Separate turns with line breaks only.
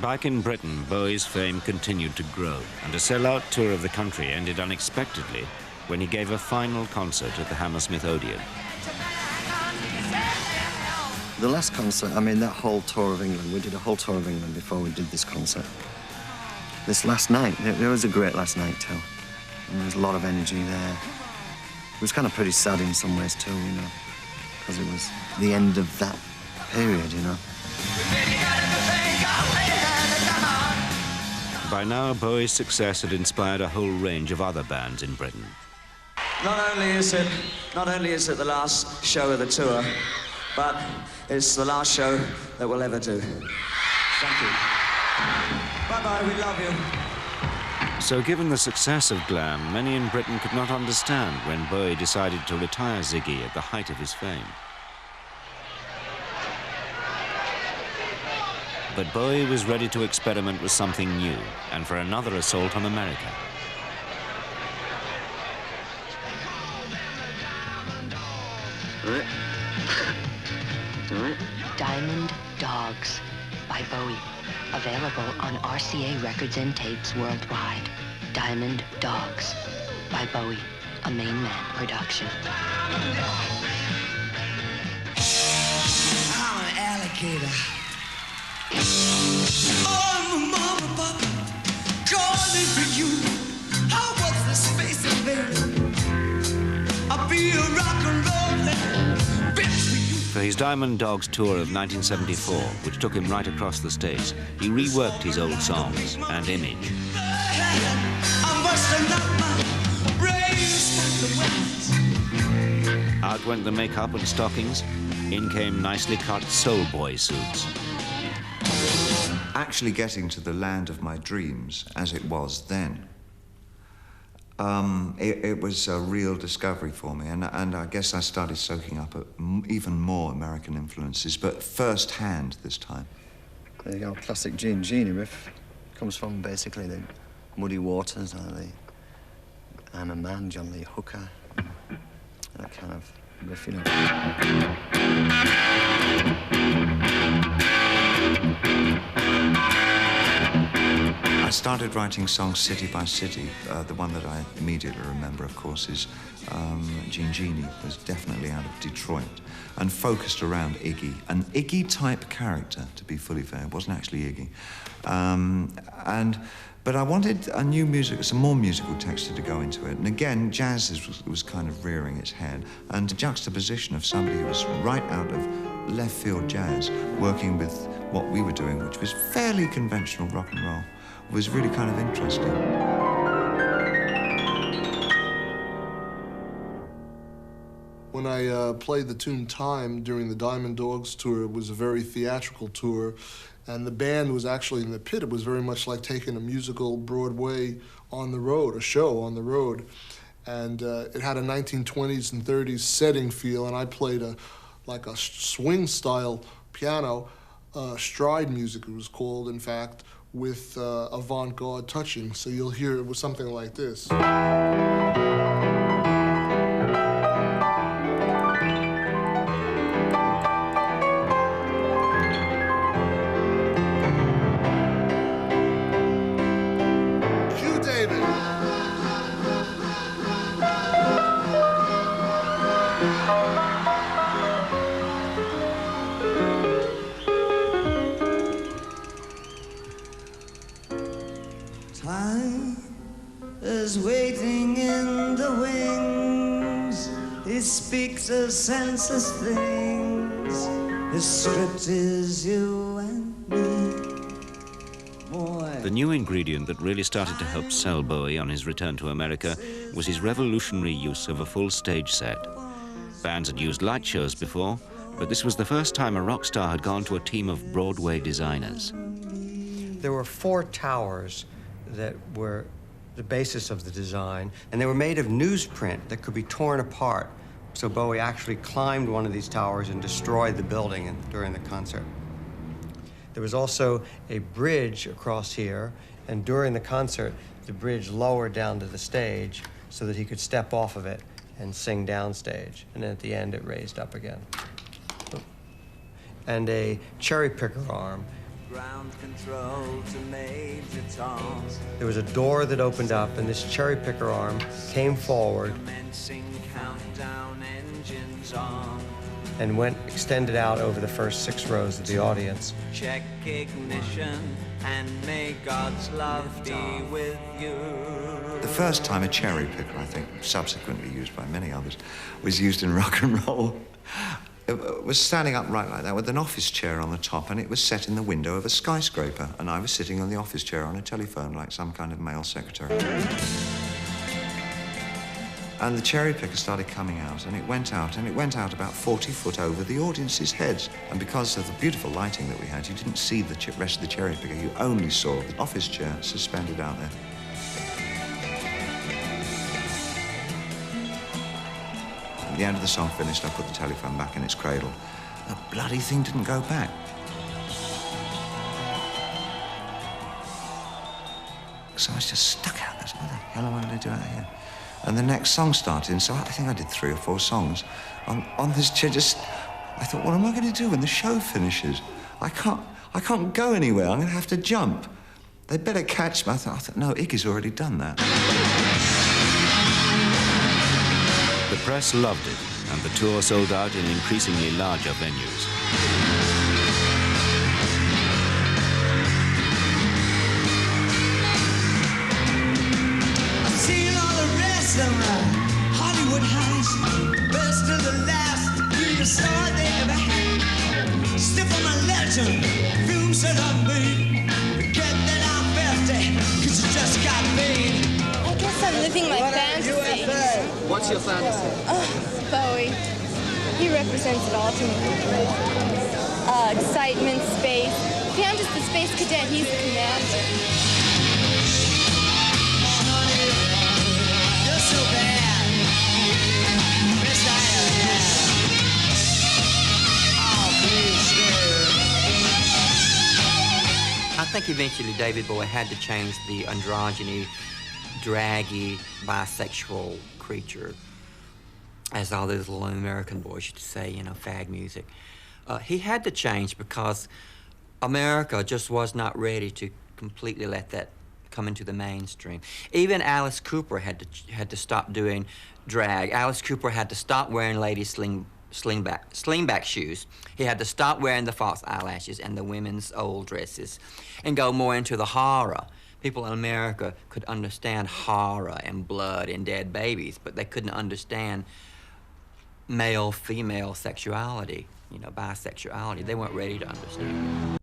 Back in Britain, Bowie's fame continued to grow, and a sell-out tour of the country ended unexpectedly when he gave a final concert at the Hammersmith Odeon.
The last concert, I mean, that whole tour of England, we did a whole tour of England before we did this concert. This last night, it was a great last night too. And there was a lot of energy there. It was kind of pretty sad in some ways too, you know, because it was the end of that period, you know.
By now, Bowie's success had inspired a whole range of other bands in Britain.
Not only is it the last show of the tour, but it's the last show that we'll ever do. Thank you. Bye-bye, we love you.
So given the success of glam, many in Britain could not understand when Bowie decided to retire Ziggy at the height of his fame. But Bowie was ready to experiment with something new, and for another assault on America.
Diamond Dogs by Bowie. Available on RCA Records and Tapes worldwide. Diamond Dogs by Bowie, a Main Man production.
I'm an alligator. I'm a mama papa calling for you. How was the space invader? I'll be a rock and roll bitch for you.
For his Diamond Dogs tour of 1974, which took him right across the States, he reworked his old songs and image. Out went the makeup and stockings. In came nicely cut soul boy suits.
Actually getting to the land of my dreams, as it was then, it was a real discovery for me, and I guess I started soaking up even more American influences, but first-hand this time.
The old classic Gene Genie riff comes from basically the Muddy Waters, or the I'm a Man, John Lee Hooker, that kind of riff, you know.
I started writing songs city by city. The one that I immediately remember, of course, is Gene Genie. Was definitely out of Detroit and focused around Iggy, an Iggy-type character, to be fully fair. It wasn't actually Iggy. But I wanted a new music, some more musical texture to go into it. And again, jazz was kind of rearing its head. And the juxtaposition of somebody who was right out of left field jazz, working with what we were doing, which was fairly conventional rock and roll, was really kind of interesting.
When I played the tune Time during the Diamond Dogs tour, it was a very theatrical tour, and the band was actually in the pit. It was very much like taking a musical Broadway on the road, a show on the road. And it had a 1920s and 30s setting feel, and I played like a swing-style piano, stride music it was called, in fact, with avant-garde touching. So you'll hear it was something like this.
Time is waiting in the wings. He speaks of senseless things. His script is you and me. Boy.
The new ingredient that really started to help sell Bowie on his return to America was his revolutionary use of a full stage set. Bands had used light shows before, but this was the first time a rock star had gone to a team of Broadway designers.
There were 4 towers that were the basis of the design, and they were made of newsprint that could be torn apart. So Bowie actually climbed one of these towers and destroyed the building during the concert. There was also a bridge across here, and during the concert, the bridge lowered down to the stage so that he could step off of it and sing downstage. And then at the end, it raised up again. And a cherry picker arm
ground control to Major Tom.
There was a door that opened up, and this cherry picker arm came forward
Commencing countdown, engines on.
and extended out over the first 6 rows of the audience.
Check ignition and may God's love be with you.
The first time a cherry picker, I think, subsequently used by many others, was used in rock and roll. It was standing upright like that with an office chair on the top, and it was set in the window of a skyscraper, and I was sitting on the office chair on a telephone like some kind of male secretary. And the cherry picker started coming out, and it went out about 40 foot over the audience's heads. And because of the beautiful lighting that we had, you didn't see the rest of the cherry picker, you only saw the office chair suspended out there. At the end of the song finished, I put the telephone back in its cradle. The bloody thing didn't go back. So I was just stuck out there. What the hell am I going to do out here? And the next song started, and so I think I did 3 or 4 songs on this chair. I thought, what am I going to do when the show finishes? I can't go anywhere. I'm going to have to jump. They better catch me. I thought, no, Iggy's already done that.
The press loved it, and the tour sold out in increasingly larger venues.
I've seen all the rest of Hollywood highs, best of the last, biggest star they ever had. Stiff on my legend, film set on me. Get that I'm 50, 'cause you just got made.
I guess I'm living my fantasy.
What's your fantasy?
Bowie. He represents it all to me. Excitement, space. See, I'm just the space cadet. He's the commander.
You're so bad. Best I ever had. Oh, please stay.
I think eventually David Bowie had to change the androgyny, draggy, bisexual creature, as all those little American boys used to say, you know, fag music. He had to change because America just was not ready to completely let that come into the mainstream. Even Alice Cooper had to stop doing drag. Alice Cooper had to stop wearing ladies' slingback shoes. He had to stop wearing the false eyelashes and the women's old dresses and go more into the horror. People in America could understand horror and blood and dead babies, but they couldn't understand male-female sexuality, you know, bisexuality. They weren't ready to understand.